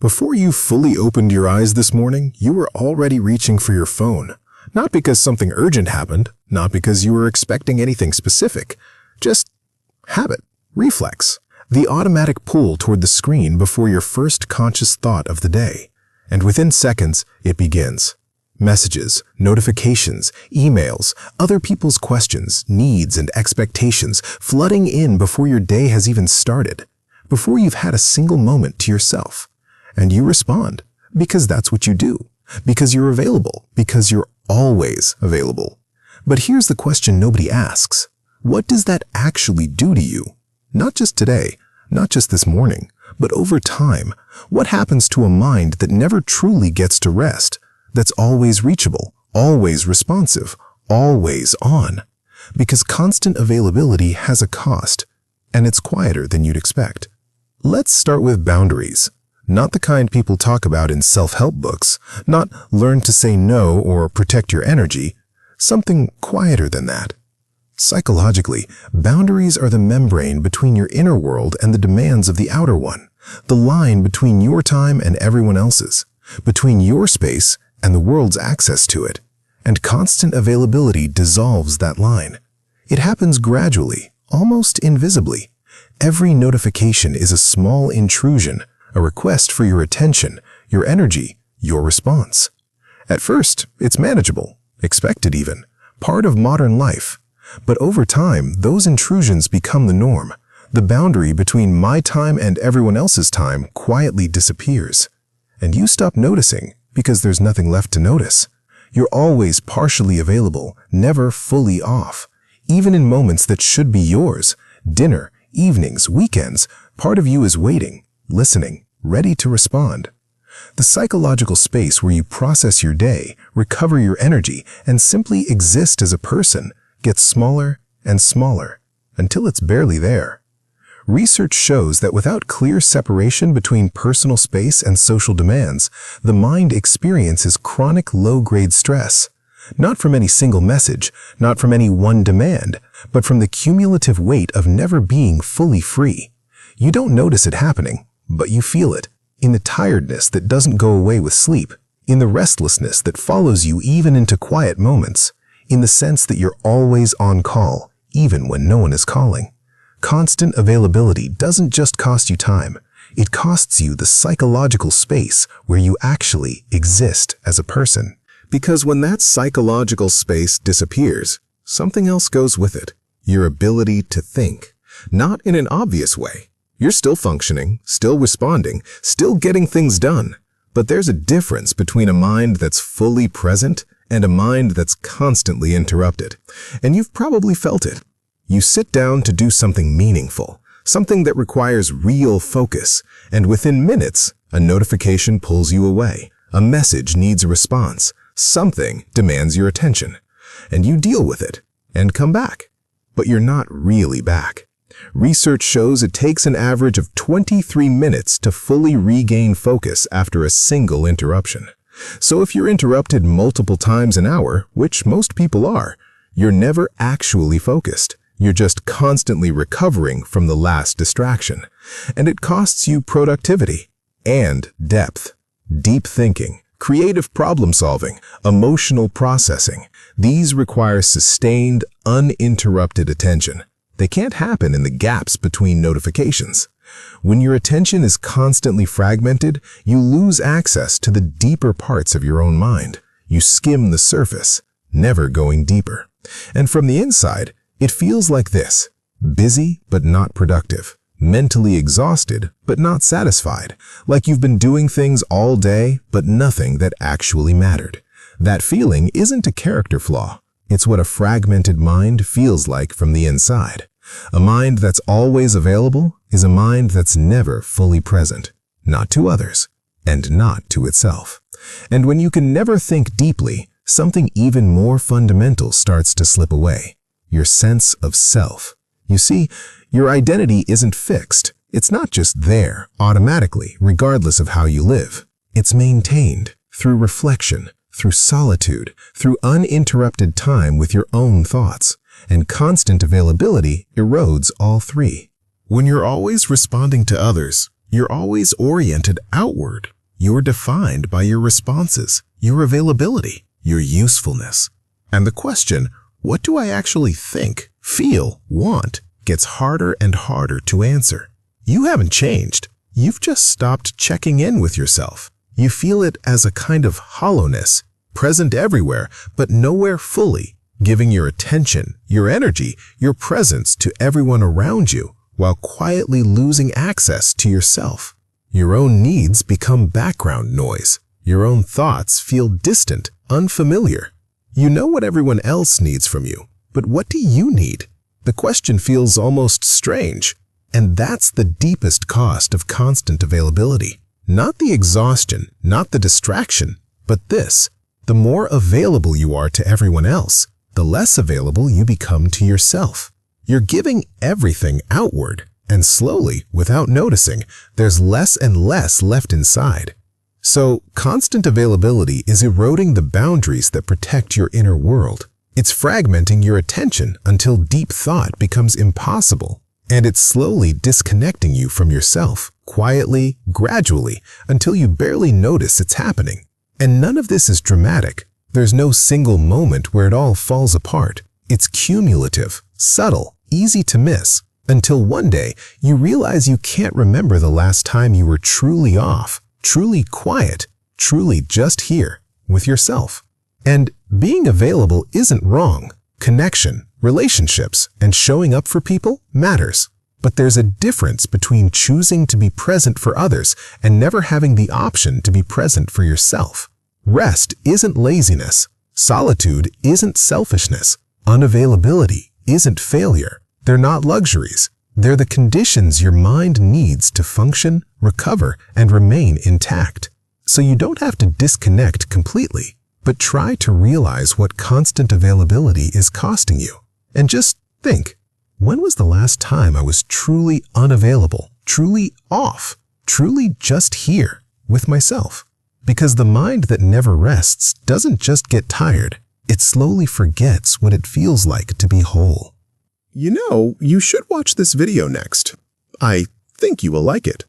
Before you fully opened your eyes this morning, you were already reaching for your phone. Not because something urgent happened, not because you were expecting anything specific. Just habit, reflex, the automatic pull toward the screen before your first conscious thought of the day. And within seconds, it begins. Messages, notifications, emails, other people's questions, needs, and expectations flooding in before your day has even started, before you've had a single moment to yourself. And you respond, because that's what you do, because you're available, because you're always available. But here's the question nobody asks. What does that actually do to you? Not just today, not just this morning, but over time. What happens to a mind that never truly gets to rest, that's always reachable, always responsive, always on? Because constant availability has a cost, and it's quieter than you'd expect. Let's start with boundaries. Not the kind people talk about in self-help books, not learn to say no or protect your energy, something quieter than that. Psychologically, boundaries are the membrane between your inner world and the demands of the outer one, the line between your time and everyone else's, between your space and the world's access to it. And constant availability dissolves that line. It happens gradually, almost invisibly. Every notification is a small intrusion, a request for your attention, your energy, your response. At first, it's manageable, expected even, part of modern life. But over time, those intrusions become the norm. The boundary between my time and everyone else's time quietly disappears. And you stop noticing because there's nothing left to notice. You're always partially available, never fully off. Even in moments that should be yours, dinner, evenings, weekends, part of you is waiting, listening, ready to respond. The psychological space where you process your day, recover your energy, and simply exist as a person gets smaller and smaller until it's barely there. Research shows that without clear separation between personal space and social demands, the mind experiences chronic low-grade stress. Not from any single message, not from any one demand, but from the cumulative weight of never being fully free. You don't notice it happening, but you feel it, in the tiredness that doesn't go away with sleep, in the restlessness that follows you even into quiet moments, in the sense that you're always on call, even when no one is calling. Constant availability doesn't just cost you time, it costs you the psychological space where you actually exist as a person. Because when that psychological space disappears, something else goes with it, your ability to think. Not in an obvious way. You're still functioning, still responding, still getting things done. But there's a difference between a mind that's fully present and a mind that's constantly interrupted. And you've probably felt it. You sit down to do something meaningful, something that requires real focus, and within minutes, a notification pulls you away. A message needs a response. Something demands your attention. And you deal with it and come back. But you're not really back. Research shows it takes an average of 23 minutes to fully regain focus after a single interruption. So if you're interrupted multiple times an hour, which most people are, you're never actually focused. You're just constantly recovering from the last distraction. And it costs you productivity and depth, deep thinking, creative problem solving, emotional processing. These require sustained, uninterrupted attention. They can't happen in the gaps between notifications. When your attention is constantly fragmented, you lose access to the deeper parts of your own mind. You skim the surface, never going deeper. And from the inside, it feels like this: busy but not productive, mentally exhausted but not satisfied, like you've been doing things all day but nothing that actually mattered. That feeling isn't a character flaw. It's what a fragmented mind feels like from the inside. A mind that's always available is a mind that's never fully present, not to others, and not to itself. And when you can never think deeply, something even more fundamental starts to slip away: your sense of self. You see, your identity isn't fixed. It's not just there, automatically, regardless of how you live. It's maintained through reflection, through solitude, through uninterrupted time with your own thoughts. And constant availability erodes all three. When you're always responding to others, You're always oriented outward. You're defined by your responses, your availability, your usefulness. And the question, what do I actually think, feel, want, gets harder and harder to answer. You haven't changed. You've just stopped checking in with yourself. You feel it as a kind of hollowness, present everywhere, but nowhere fully, giving your attention, your energy, your presence to everyone around you, while quietly losing access to yourself. Your own needs become background noise. Your own thoughts feel distant, unfamiliar. You know what everyone else needs from you, but what do you need? The question feels almost strange. And that's the deepest cost of constant availability. Not the exhaustion, not the distraction, but this. The more available you are to everyone else, the less available you become to yourself. You're giving everything outward, and slowly, without noticing, there's less and less left inside. So, constant availability is eroding the boundaries that protect your inner world. It's fragmenting your attention until deep thought becomes impossible. And it's slowly disconnecting you from yourself, quietly, gradually, until you barely notice it's happening. And none of this is dramatic. There's no single moment where it all falls apart. It's cumulative, subtle, easy to miss, until one day you realize you can't remember the last time you were truly off, truly quiet, truly just here, with yourself. And being available isn't wrong. Connection, relationships, and showing up for people matters. But there's a difference between choosing to be present for others and never having the option to be present for yourself. Rest isn't laziness. Solitude isn't selfishness. Unavailability isn't failure. They're not luxuries. They're the conditions your mind needs to function, recover, and remain intact. So you don't have to disconnect completely, but try to realize what constant availability is costing you. And just think, when was the last time I was truly unavailable, truly off, truly just here with myself? Because the mind that never rests doesn't just get tired, it slowly forgets what it feels like to be whole. You know, you should watch this video next. I think you will like it.